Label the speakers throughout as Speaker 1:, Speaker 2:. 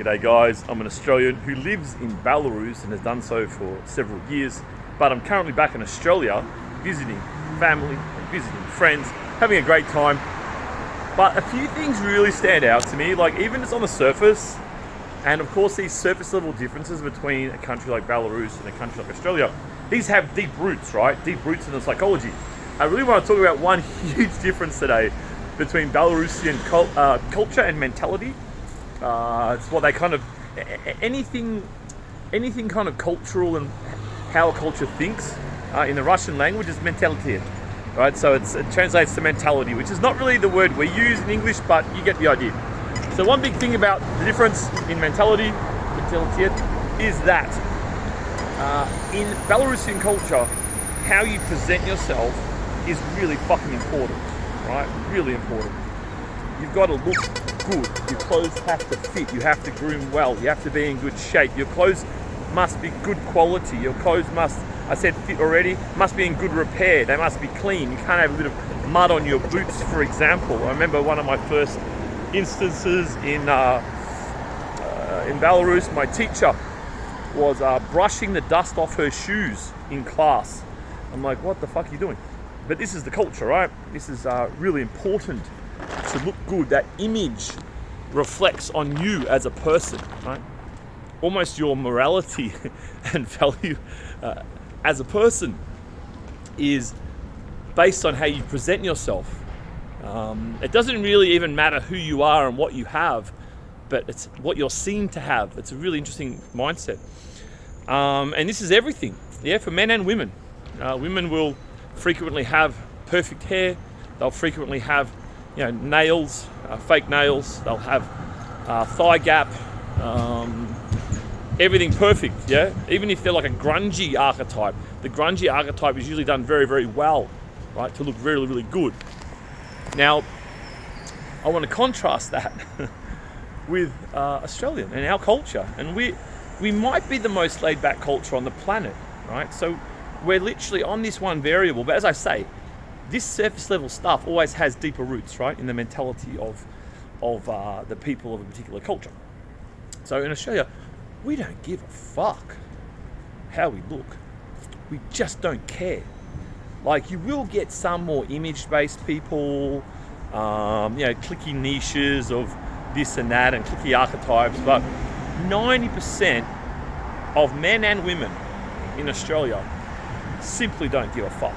Speaker 1: G'day guys, I'm an Australian who lives in Belarus and has done so for several years, but I'm currently back in Australia visiting family and visiting friends, having a great time. But a few things really stand out to me, like even just on the surface, and of course these surface level differences between a country like Belarus and a country like Australia, these have deep roots, right? Deep roots in the psychology. I really want to talk about one huge difference today between Belarusian culture and mentality. It's what they kind of, anything kind of cultural and how a culture thinks in the Russian language is mentality, right? So it translates to mentality, which is not really the word we use in English, but you get the idea. So one big thing about the difference in mentality is that in Belarusian culture, how you present yourself is really fucking important, right? Really important. You've got to look good. Your clothes have to fit. You have to groom well. You have to be in good shape. Your clothes must be good quality. Your clothes must, I said fit already, must be in good repair. They must be clean. You can't have a bit of mud on your boots, for example. I remember one of my first instances in Belarus, my teacher was brushing the dust off her shoes in class. I'm like, what the fuck are you doing? But this is the culture, right? This is really important to look good. That image reflects on you as a person, right? Almost your morality and value as a person is based on how you present yourself. It doesn't really even matter who you are and what you have, but it's what you're seen to have. It's a really interesting mindset. And this is everything, yeah, for men and women. Women will frequently have perfect hair. They'll frequently have, nails, fake nails. They'll have thigh gap, everything perfect, yeah? Even if they're like a grungy archetype, the grungy archetype is usually done very, very well, right? To look really, really good. Now, I want to contrast that with Australia and our culture. And we might be the most laid back culture on the planet, right? So we're literally on this one variable, but as I say, this surface level stuff always has deeper roots, right, in the mentality of the people of a particular culture. So in Australia, we don't give a fuck how we look. We just don't care. Like, you will get some more image-based people, clicky niches of this and that and clicky archetypes, but 90% of men and women in Australia simply don't give a fuck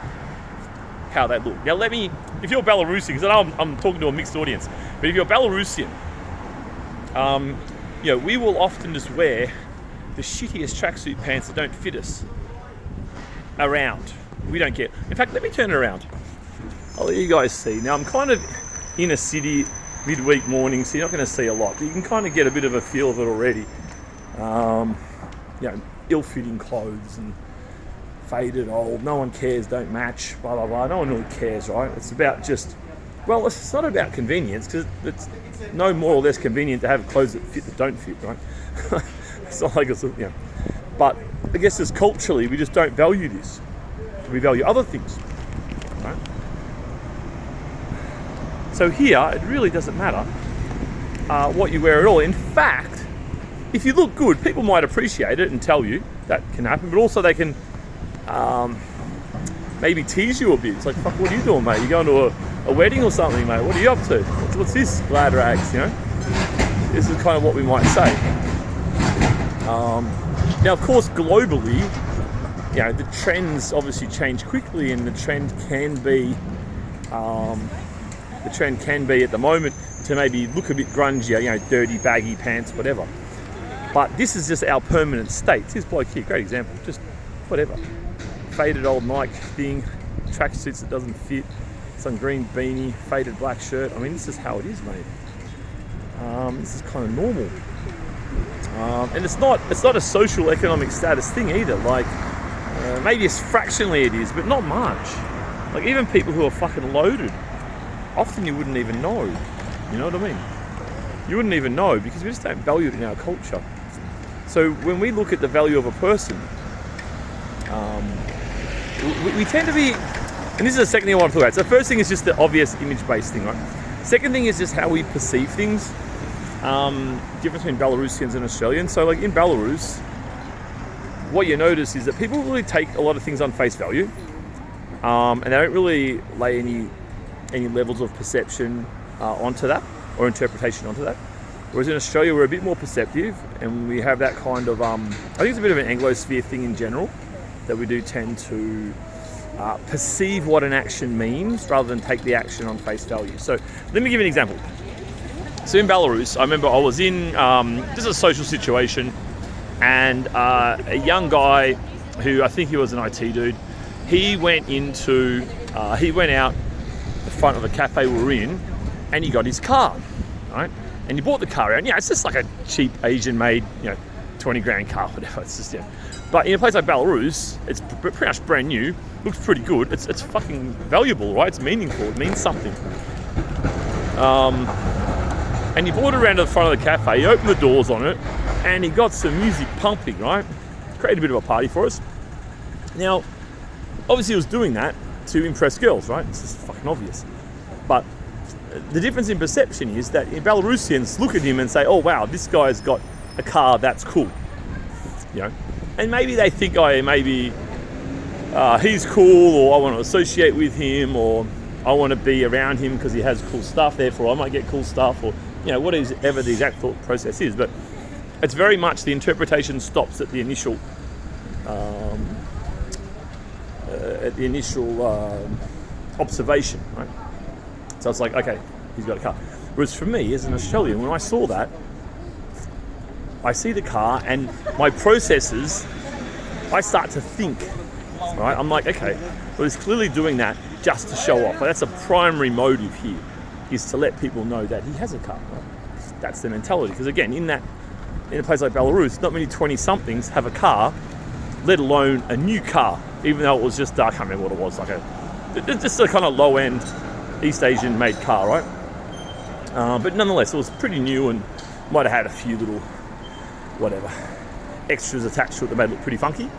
Speaker 1: how they look. Now if you're Belarusian, because I know I'm talking to a mixed audience, but if you're Belarusian, we will often just wear the shittiest tracksuit pants that don't fit us around. We don't get. In fact, let me turn it around. I'll let you guys see. Now I'm kind of in a city midweek morning, so you're not going to see a lot, but you can kind of get a bit of a feel of it already. Ill-fitting clothes and faded old, no one cares, don't match, blah, blah, blah. No one really cares, right? It's about just, it's not about convenience, because it's no more or less convenient to have clothes that fit that don't fit, right? It's not like it's, But I guess as culturally, we just don't value this. We value other things, right? So here, it really doesn't matter what you wear at all. In fact, if you look good, people might appreciate it and tell you that can happen, but also they can maybe tease you a bit. It's like, fuck, what are you doing, mate? You going to a wedding or something, mate? What are you up to? What's this, glad rags, This is kind of what we might say. Now, of course, globally, the trends obviously change quickly, and the trend can be at the moment to maybe look a bit grungier, dirty, baggy pants, whatever. But this is just our permanent state. This bloke here, great example, just whatever. Faded old Nike thing, tracksuits that doesn't fit, some green beanie, faded black shirt. I mean, this is how it is, mate. This is kind of normal. And it's not a social economic status thing either. Like, maybe it's fractionally it is, but not much. Like, even people who are fucking loaded, often you wouldn't even know. You know what I mean? You wouldn't even know, because we just don't value it in our culture. So when we look at the value of a person, we tend to be, and this is the second thing I want to talk about. So the first thing is just the obvious image-based thing, right? Second thing is just how we perceive things. difference between Belarusians and Australians. So like in Belarus, what you notice is that people really take a lot of things on face value, and they don't really lay any levels of perception onto that or interpretation onto that. Whereas in Australia, we're a bit more perceptive, and we have that kind of, I think it's a bit of an Anglosphere thing in general, that we do tend to perceive what an action means rather than take the action on face value. So let me give you an example. So in Belarus, I remember I was in just a social situation, and a young guy who I think he was an IT dude, he went out the front of a cafe we were in, and he got his car, right? And he bought the car out. And, it's just like a cheap Asian-made, 20 grand car, whatever. It's just, But in a place like Belarus, it's pretty much brand new, looks pretty good. It's fucking valuable, right? It's meaningful. It means something. And he brought it around to the front of the cafe. He opened the doors on it, and he got some music pumping, right? Created a bit of a party for us. Now, obviously he was doing that to impress girls, right? It's just fucking obvious. But the difference in perception is that Belarusians look at him and say, oh wow, this guy's got a car, that's cool. And maybe they think, he's cool, or I want to associate with him, or I want to be around him because he has cool stuff, therefore I might get cool stuff, or whatever the exact thought process is. But it's very much the interpretation stops at the initial observation, right? So it's like, okay, he's got a car. Whereas for me, as an Australian, when I saw that, I see the car and my processes, I start to think, right? I'm like, okay, well, he's clearly doing that just to show off. Like, that's a primary motive here, is to let people know that he has a car. Right? That's the mentality. Because again, in a place like Belarus, not many 20-somethings have a car, let alone a new car, even though it was just, I can't remember what it was, just a kind of low-end East Asian made car, right? But nonetheless, it was pretty new and might have had a few little extras attached to it that made it look pretty funky.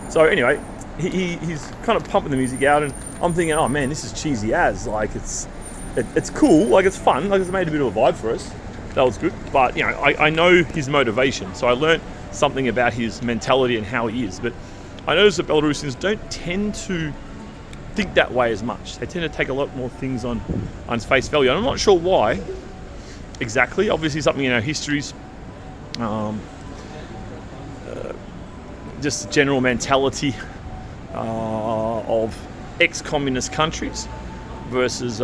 Speaker 1: So anyway, he's kind of pumping the music out, and I'm thinking, oh man, this is cheesy as, like it's cool, like it's fun, like it's made a bit of a vibe for us. That was good. But I know his motivation, so I learned something about his mentality and how he is. But I noticed that Belarusians don't tend to think that way as much. They tend to take a lot more things on face value. And I'm not sure why exactly. Obviously something in our histories, just the general mentality of ex-communist countries versus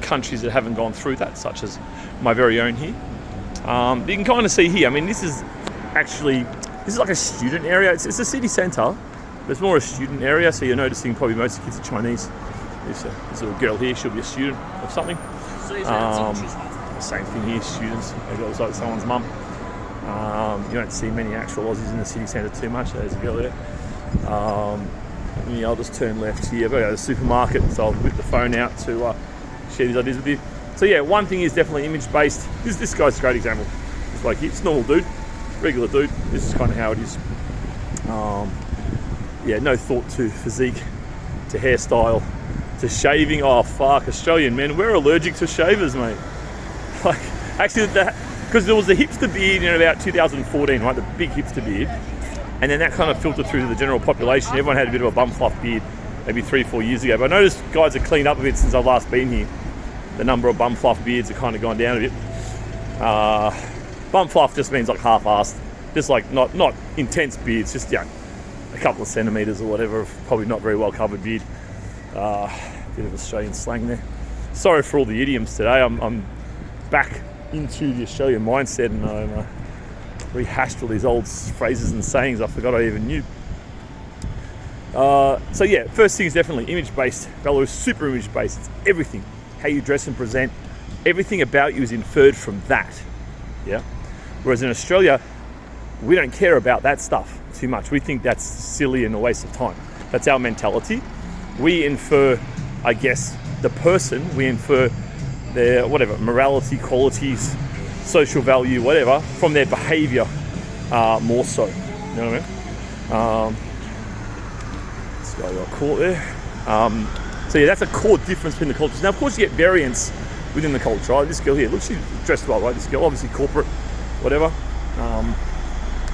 Speaker 1: countries that haven't gone through that, such as my very own here. You can kind of see here, this is like a student area. It's a city centre, but it's more a student area, so you're noticing probably most of the kids are Chinese. This little girl here, she'll be a student of something. Same thing here, students. Maybe it looks like someone's mum. You don't see many actual Aussies in the city centre too much. There's a girl there. I'll just turn left here. But the supermarket, so I'll whip the phone out to share these ideas with you. So yeah, one thing is definitely image-based. This guy's a great example. It's like, it's a normal dude, regular dude. This is kind of how it is. No thought to physique, to hairstyle, to shaving. Oh fuck, Australian men, we're allergic to shavers, mate. Like, actually, because there was the hipster beard in about 2014, right? The big hipster beard, and then that kind of filtered through to the general population. Everyone had a bit of a bum fluff beard, maybe 3-4 years ago. But I noticed guys have cleaned up a bit since I've last been here. The number of bum fluff beards have kind of gone down a bit. Bum fluff just means like half-assed, just like not intense beards, just a couple of centimeters or whatever, probably not very well covered beard. Bit of Australian slang there. Sorry for all the idioms today. I'm back into the Australian mindset, and I rehashed all these old phrases and sayings I forgot I even knew. So yeah, first thing is definitely image-based. Belarus is super image-based. It's everything. How you dress and present, everything about you is inferred from that. Yeah. Whereas in Australia, we don't care about that stuff too much. We think that's silly and a waste of time. That's our mentality. We infer, I guess, the person. We infer their morality, qualities, social value, whatever, from their behaviour more so. You know what I mean? This guy got caught there. So yeah, that's a core difference between the cultures. Now, of course, you get variance within the culture. Right? This girl here, look, she's dressed well, right? This girl, obviously corporate, whatever.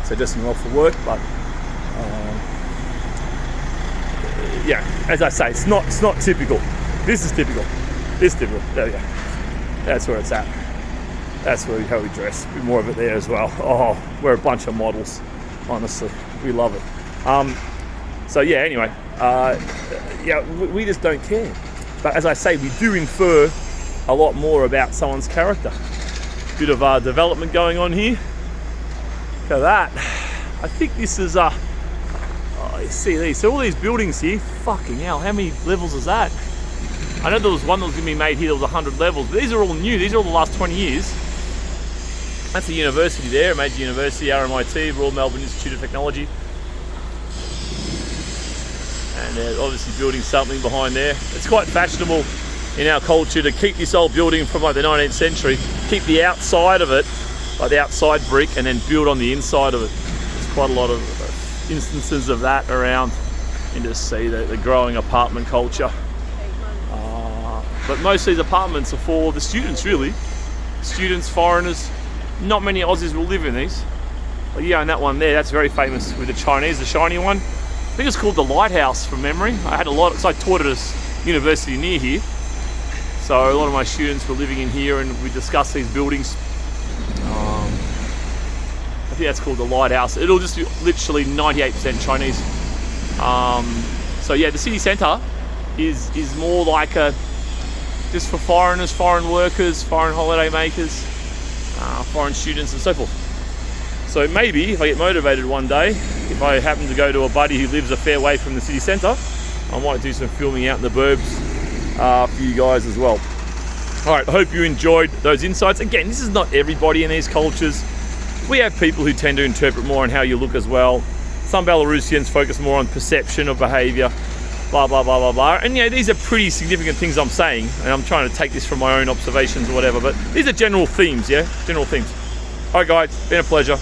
Speaker 1: So dressing well for work, but yeah, as I say, it's not typical. This is typical. This is typical. There we go. That's where it's at. That's how we dress. A bit more of it there as well. Oh, we're a bunch of models. Honestly, we love it. So yeah. Anyway, yeah, we just don't care. But as I say, we do infer a lot more about someone's character. Bit of development going on here. Look at that. I think this is you see these. So all these buildings here. Fucking hell! How many levels is that? I know there was one that was going to be made here. There was 100 levels, but these are all new. These are all the last 20 years. That's a university there, a major university, RMIT, Royal Melbourne Institute of Technology. And they're obviously building something behind there. It's quite fashionable in our culture to keep this old building from like the 19th century, keep the outside of it, like the outside brick, and then build on the inside of it. There's quite a lot of instances of that around. You can just see the growing apartment culture. But most of these apartments are for the students, really. Students, foreigners. Not many Aussies will live in these. But yeah, and that one there, that's very famous with the Chinese, the shiny one. I think it's called the Lighthouse from memory. I had a lot, so I taught at a university near here. So a lot of my students were living in here and we discussed these buildings. I think that's called the Lighthouse. It'll just be literally 98% Chinese. So yeah, the city centre is more like just for foreigners, foreign workers, foreign holiday makers, foreign students and so forth. So maybe if I get motivated one day, if I happen to go to a buddy who lives a fair way from the city centre, I might do some filming out in the burbs for you guys as well. Alright, I hope you enjoyed those insights. Again, this is not everybody in these cultures. We have people who tend to interpret more on how you look as well. Some Belarusians focus more on perception of behaviour, blah, blah, blah, blah, blah. And yeah, these are pretty significant things I'm saying, and I'm trying to take this from my own observations or whatever, but these are general themes, yeah? General themes. All right, guys, been a pleasure.